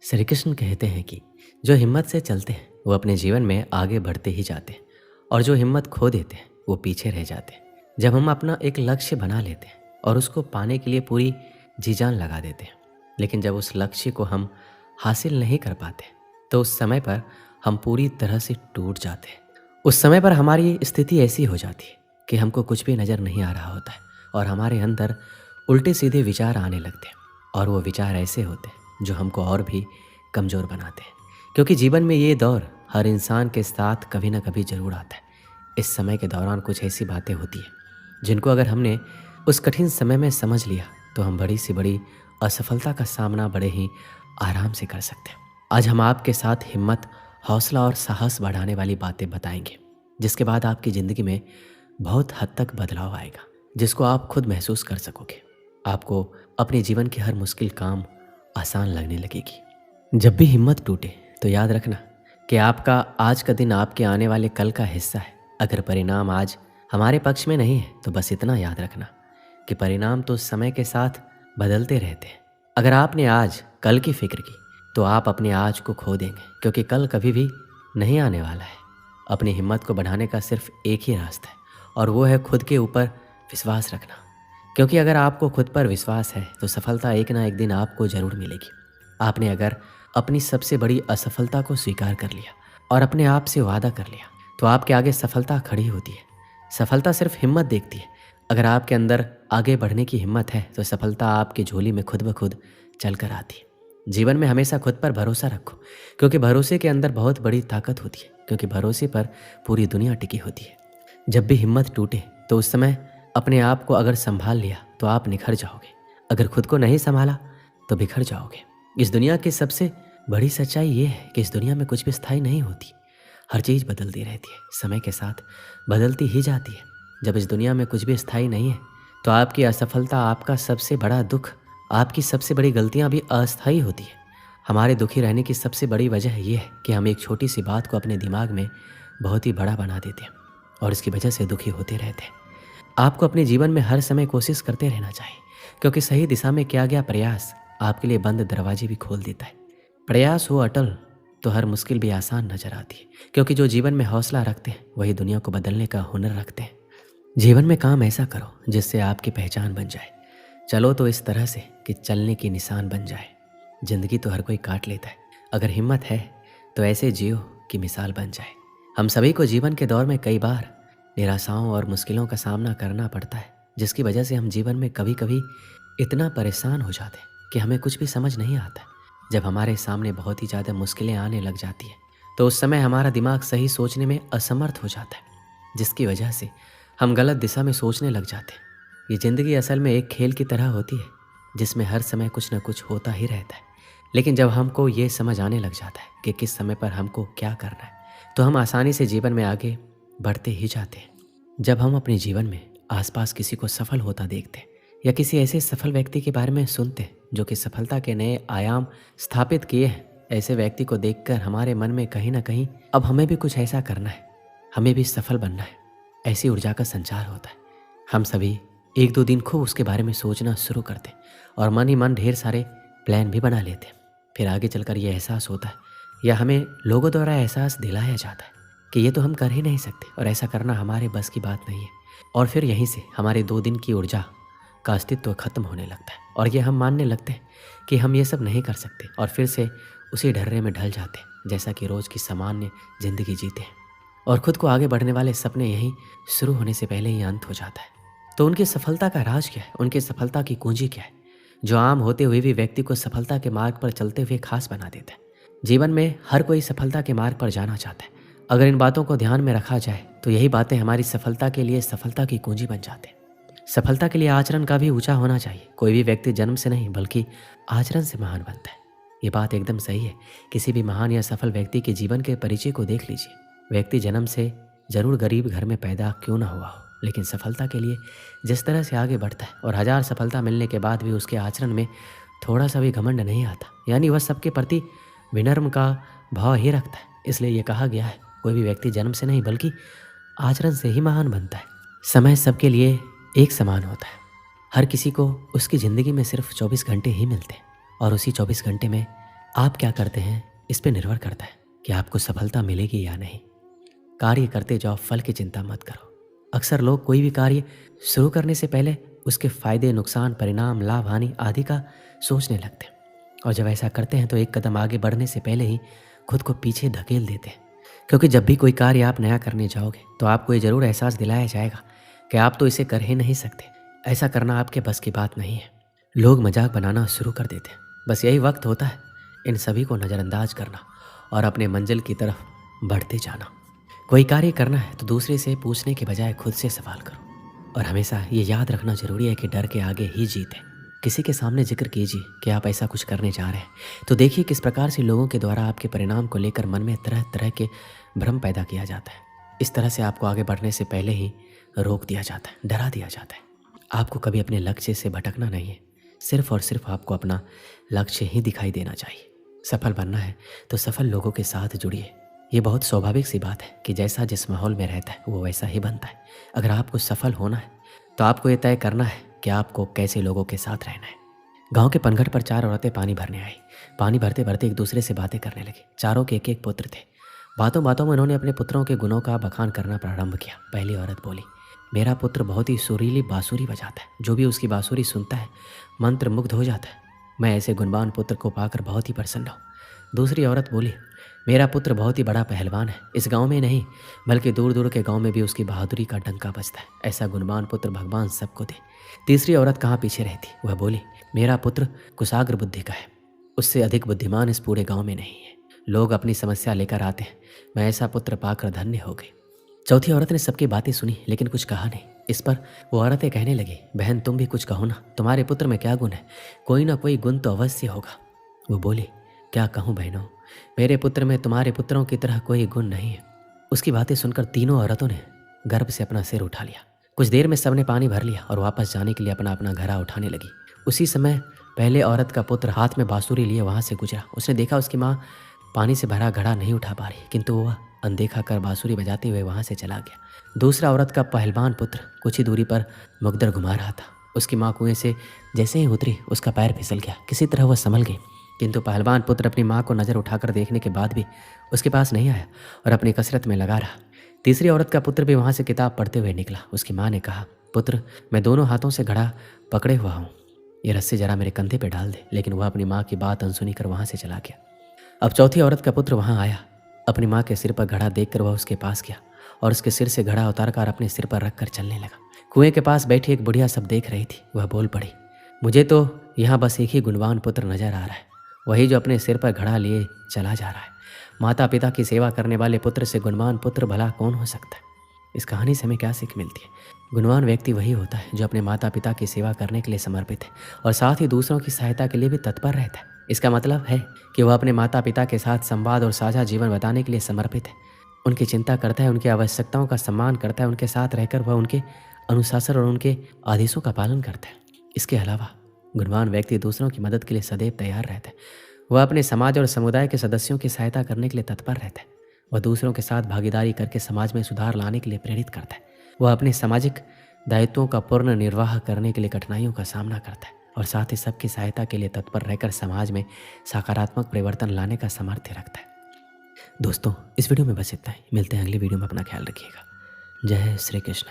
श्री कृष्ण कहते हैं कि जो हिम्मत से चलते हैं वो अपने जीवन में आगे बढ़ते ही जाते हैं और जो हिम्मत खो देते हैं वो पीछे रह जाते हैं। जब हम अपना एक लक्ष्य बना लेते हैं और उसको पाने के लिए पूरी जी जान लगा देते हैं, लेकिन जब उस लक्ष्य को हम हासिल नहीं कर पाते तो उस समय पर हम पूरी तरह से टूट जाते हैं। उस समय पर हमारी स्थिति ऐसी हो जाती है कि हमको कुछ भी नज़र नहीं आ रहा होता है और हमारे अंदर उल्टे सीधे विचार आने लगते हैं और वो विचार ऐसे होते हैं जो हमको और भी कमज़ोर बनाते हैं। क्योंकि जीवन में ये दौर हर इंसान के साथ कभी ना कभी ज़रूर आता है। इस समय के दौरान कुछ ऐसी बातें होती हैं जिनको अगर हमने उस कठिन समय में समझ लिया तो हम बड़ी से बड़ी असफलता का सामना बड़े ही आराम से कर सकते हैं। आज हम आपके साथ हिम्मत, हौसला और साहस बढ़ाने वाली बातें बताएंगे, जिसके बाद आपकी ज़िंदगी में बहुत हद तक बदलाव आएगा, जिसको आप खुद महसूस कर सकोगे। आपको अपने जीवन के हर मुश्किल काम आसान लगने लगेगी। जब भी हिम्मत टूटे तो याद रखना कि आपका आज का दिन आपके आने वाले कल का हिस्सा है। अगर परिणाम आज हमारे पक्ष में नहीं है तो बस इतना याद रखना कि परिणाम तो समय के साथ बदलते रहते हैं। अगर आपने आज कल की फिक्र की तो आप अपने आज को खो देंगे, क्योंकि कल कभी भी नहीं आने वाला है। अपनी हिम्मत को बढ़ाने का सिर्फ एक ही रास्ता है और वो है खुद के ऊपर विश्वास रखना। क्योंकि अगर आपको खुद पर विश्वास है तो सफलता एक ना एक दिन आपको ज़रूर मिलेगी। आपने अगर अपनी सबसे बड़ी असफलता को स्वीकार कर लिया और अपने आप से वादा कर लिया तो आपके आगे सफलता खड़ी होती है। सफलता सिर्फ हिम्मत देखती है। अगर आपके अंदर आगे बढ़ने की हिम्मत है तो सफलता आपकी झोली में खुद ब खुद चल कर आती है। जीवन में हमेशा खुद पर भरोसा रखो, क्योंकि भरोसे के अंदर बहुत बड़ी ताकत होती है, क्योंकि भरोसे पर पूरी दुनिया टिकी होती है। जब भी हिम्मत टूटे तो उस समय अपने आप को अगर संभाल लिया तो आप निखर जाओगे। अगर खुद को नहीं संभाला तो बिखर जाओगे। इस दुनिया की सबसे बड़ी सच्चाई ये है कि इस दुनिया में कुछ भी स्थायी नहीं होती। हर चीज़ बदलती रहती है, समय के साथ बदलती ही जाती है। जब इस दुनिया में कुछ भी स्थायी नहीं है तो आपकी असफलता, आपका सबसे बड़ा दुख, आपकी सबसे बड़ी गलतियां भी अस्थायी होती है। हमारे दुखी रहने की सबसे बड़ी वजह यह है कि हम एक छोटी सी बात को अपने दिमाग में बहुत ही बड़ा बना देते हैं और इसकी वजह से दुखी होते रहते हैं। आपको अपने जीवन में हर समय कोशिश करते रहना चाहिए, क्योंकि सही दिशा में किया गया प्रयास आपके लिए बंद दरवाजे भी खोल देता है। प्रयास हो अटल तो हर मुश्किल भी आसान नजर आती है, क्योंकि जो जीवन में हौसला रखते हैं वही दुनिया को बदलने का हुनर रखते हैं। जीवन में काम ऐसा करो जिससे आपकी पहचान बन जाए। चलो तो इस तरह से कि चलने की निशान बन जाए। जिंदगी तो हर कोई काट लेता है, अगर हिम्मत है तो ऐसे जियो कि मिसाल बन जाए। हम सभी को जीवन के दौर में कई बार निराशाओं और मुश्किलों का सामना करना पड़ता है, जिसकी वजह से हम जीवन में कभी कभी इतना परेशान हो जाते हैं कि हमें कुछ भी समझ नहीं आता। जब हमारे सामने बहुत ही ज़्यादा मुश्किलें आने लग जाती है तो उस समय हमारा दिमाग सही सोचने में असमर्थ हो जाता है, जिसकी वजह से हम गलत दिशा में सोचने लग जाते हैं। ये ज़िंदगी असल में एक खेल की तरह होती है जिसमें हर समय कुछ ना कुछ होता ही रहता है। लेकिन जब हमको ये समझ आने लग जाता है कि किस समय पर हमको क्या करना है तो हम आसानी से जीवन में आगे बढ़ते ही जाते हैं। जब हम अपने जीवन में आसपास किसी को सफल होता देखते हैं या किसी ऐसे सफल व्यक्ति के बारे में सुनते हैं जो कि सफलता के नए आयाम स्थापित किए हैं, ऐसे व्यक्ति को देखकर हमारे मन में कहीं ना कहीं अब हमें भी कुछ ऐसा करना है, हमें भी सफल बनना है, ऐसी ऊर्जा का संचार होता है। हम सभी एक दो दिन खूब उसके बारे में सोचना शुरू करते हैं और मन ही मन ढेर सारे प्लान भी बना लेते हैं। फिर आगे चलकर ये एहसास होता है या हमें लोगों द्वारा एहसास दिलाया जाता है कि ये तो हम कर ही नहीं सकते और ऐसा करना हमारे बस की बात नहीं है। और फिर यहीं से हमारे 2 दिन की ऊर्जा का अस्तित्व खत्म होने लगता है और ये हम मानने लगते हैं कि हम ये सब नहीं कर सकते और फिर से उसी ढर्रे में ढल जाते हैं जैसा कि रोज़ की सामान्य ज़िंदगी जीते हैं। और खुद को आगे बढ़ने वाले सपने यहीं शुरू होने से पहले ही अंत हो जाता है। तो उनकी सफलता का राज क्या है, उनकी सफलता की कुंजी क्या है, जो आम होते हुए भी व्यक्ति को सफलता के मार्ग पर चलते हुए खास बना देता है। जीवन में हर कोई सफलता के मार्ग पर जाना चाहता है। अगर इन बातों को ध्यान में रखा जाए तो यही बातें हमारी सफलता के लिए सफलता की कुंजी बन जाते हैं। सफलता के लिए आचरण का भी ऊंचा होना चाहिए। कोई भी व्यक्ति जन्म से नहीं बल्कि आचरण से महान बनता है। ये बात एकदम सही है। किसी भी महान या सफल व्यक्ति के जीवन के परिचय को देख लीजिए। व्यक्ति जन्म से जरूर गरीब घर में पैदा क्यों ना हुआ हो, लेकिन सफलता के लिए जिस तरह से आगे बढ़ता है और 1000 सफलता मिलने के बाद भी उसके आचरण में थोड़ा सा भी घमंड नहीं आता, यानी वह सबके प्रति विनम्र का भाव ही रखता है। इसलिए ये कहा गया है, कोई भी व्यक्ति जन्म से नहीं बल्कि आचरण से ही महान बनता है। समय सबके लिए एक समान होता है। हर किसी को उसकी ज़िंदगी में सिर्फ 24 घंटे ही मिलते हैं और उसी 24 घंटे में आप क्या करते हैं इस पे निर्भर करता है कि आपको सफलता मिलेगी या नहीं। कार्य करते जाओ, फल की चिंता मत करो। अक्सर लोग कोई भी कार्य शुरू करने से पहले उसके फायदे, नुकसान, परिणाम, लाभ, हानि आदि का सोचने लगते हैं, और जब ऐसा करते हैं तो एक कदम आगे बढ़ने से पहले ही खुद को पीछे धकेल देते हैं। क्योंकि जब भी कोई कार्य आप नया करने जाओगे तो आपको ये ज़रूर एहसास दिलाया जाएगा कि आप तो इसे कर ही नहीं सकते, ऐसा करना आपके बस की बात नहीं है। लोग मजाक बनाना शुरू कर देते हैं। बस यही वक्त होता है इन सभी को नज़रअंदाज करना और अपने मंजिल की तरफ बढ़ते जाना। कोई कार्य करना है तो दूसरे से पूछने के बजाय खुद से सवाल करो, और हमेशा ये याद रखना जरूरी है कि डर के आगे ही जीत है। किसी के सामने जिक्र कीजिए कि आप ऐसा कुछ करने जा रहे हैं, तो देखिए किस प्रकार से लोगों के द्वारा आपके परिणाम को लेकर मन में तरह तरह के भ्रम पैदा किया जाता है। इस तरह से आपको आगे बढ़ने से पहले ही रोक दिया जाता है, डरा दिया जाता है। आपको कभी अपने लक्ष्य से भटकना नहीं है, सिर्फ और सिर्फ आपको अपना लक्ष्य ही दिखाई देना चाहिए। सफल बनना है तो सफल लोगों के साथ जुड़िए। ये बहुत स्वाभाविक सी बात है कि जैसा जिस माहौल में रहता है वो वैसा ही बनता है। अगर आपको सफल होना है तो आपको ये तय करना है कि आपको कैसे लोगों के साथ रहना है। गांव के पनघट पर 4 औरतें पानी भरने आई। पानी भरते भरते एक दूसरे से बातें करने लगी। चारों के एक एक पुत्र थे। बातों बातों में उन्होंने अपने पुत्रों के गुणों का बखान करना प्रारंभ किया। पहली औरत बोली, मेरा पुत्र बहुत ही सुरीली बांसुरी बजाता है। जो भी उसकी बांसुरी सुनता है मंत्र मुग्ध हो जाता है। मैं ऐसे गुणवान पुत्र को पाकर बहुत ही प्रसन्न हूँ। दूसरी औरत बोली, मेरा पुत्र बहुत ही बड़ा पहलवान है। इस गांव में नहीं बल्कि दूर दूर के गांव में भी उसकी बहादुरी का डंका बजता है। ऐसा गुणवान पुत्र भगवान सबको दे। तीसरी औरत कहाँ पीछे रहती, वह बोली, मेरा पुत्र कुशाग्र बुद्धि का है। उससे अधिक बुद्धिमान इस पूरे गांव में नहीं है। लोग अपनी समस्या लेकर आते हैं, मैं ऐसा पुत्र पाकर धन्य हो गई। चौथी औरत ने सबकी बातें सुनी लेकिन कुछ कहा नहीं। इस पर वो औरतें कहने लगी, बहन तुम भी कुछ कहो ना, तुम्हारे पुत्र में क्या गुण है? कोई ना कोई गुण तो अवश्य होगा। वो बोली, क्या कहूँ बहनों, मेरे पुत्र में तुम्हारे पुत्रों की तरह कोई गुण नहीं है। उसकी बातें सुनकर तीनों औरतों ने गर्भ से अपना सिर उठा लिया। कुछ देर में सबने पानी भर लिया और वापस जाने के लिए अपना अपना घड़ा उठाने लगी। उसी समय पहले औरत का पुत्र हाथ में बांसुरी लिए वहां से गुजरा। उसने देखा उसकी माँ पानी से भरा घड़ा नहीं उठा पा रही, किंतु वह अनदेखा कर बांसुरी बजाते हुए वहां से चला गया। दूसरा औरत का पहलवान पुत्र कुछ ही दूरी पर मुकद्दर घुमा रहा था। उसकी माँ कुएं से जैसे ही उतरी उसका पैर फिसल गया। किसी तरह वह संभल गई, किंतु पहलवान पुत्र अपनी माँ को नज़र उठाकर देखने के बाद भी उसके पास नहीं आया और अपनी कसरत में लगा रहा। तीसरी औरत का पुत्र भी वहाँ से किताब पढ़ते हुए निकला। उसकी माँ ने कहा, पुत्र मैं दोनों हाथों से घड़ा पकड़े हुआ हूँ, ये रस्सी जरा मेरे कंधे पे डाल दे। लेकिन वह अपनी माँ की बात अनसुनी कर वहाँ से चला गया। अब चौथी औरत का पुत्र वहाँ आया। अपनी माँ के सिर पर घड़ा देखकर वह उसके पास गया और उसके सिर से घड़ा उतारकर अपने सिर पर रखकर चलने लगा। कुएं के पास बैठी एक बुढ़िया सब देख रही थी। वह बोल पड़ी, मुझे तो यहाँ बस एक ही गुणवान पुत्र नजर आ रहा है, वही जो अपने सिर पर घड़ा लिए चला जा रहा है। माता पिता की सेवा करने वाले पुत्र से गुणवान पुत्र भला कौन हो सकता है? इस कहानी से हमें क्या सीख मिलती है? गुणवान व्यक्ति वही होता है जो अपने माता पिता की सेवा करने के लिए समर्पित है और साथ ही दूसरों की सहायता के लिए भी तत्पर रहता है। इसका मतलब है कि वह अपने माता पिता के साथ संवाद और साझा जीवन बताने के लिए समर्पित है। उनकी चिंता करता है, उनकी आवश्यकताओं का सम्मान करता है, उनके साथ रहकर वह उनके अनुशासन और उनके आदेशों का पालन करता है। इसके अलावा गुणवान व्यक्ति दूसरों की मदद के लिए सदैव तैयार रहता है। वह अपने समाज और समुदाय के सदस्यों की सहायता करने के लिए तत्पर रहता है। वह दूसरों के साथ भागीदारी करके समाज में सुधार लाने के लिए प्रेरित करता है। वह अपने सामाजिक दायित्वों का पूर्ण निर्वाह करने के लिए कठिनाइयों का सामना करता है और साथ ही सबकी सहायता के लिए तत्पर रहकर समाज में सकारात्मक परिवर्तन लाने का सामर्थ्य रखता है। दोस्तों, इस वीडियो में बस इतना ही। मिलते हैं अगली वीडियो में। अपना ख्याल रखिएगा। जय श्री कृष्ण।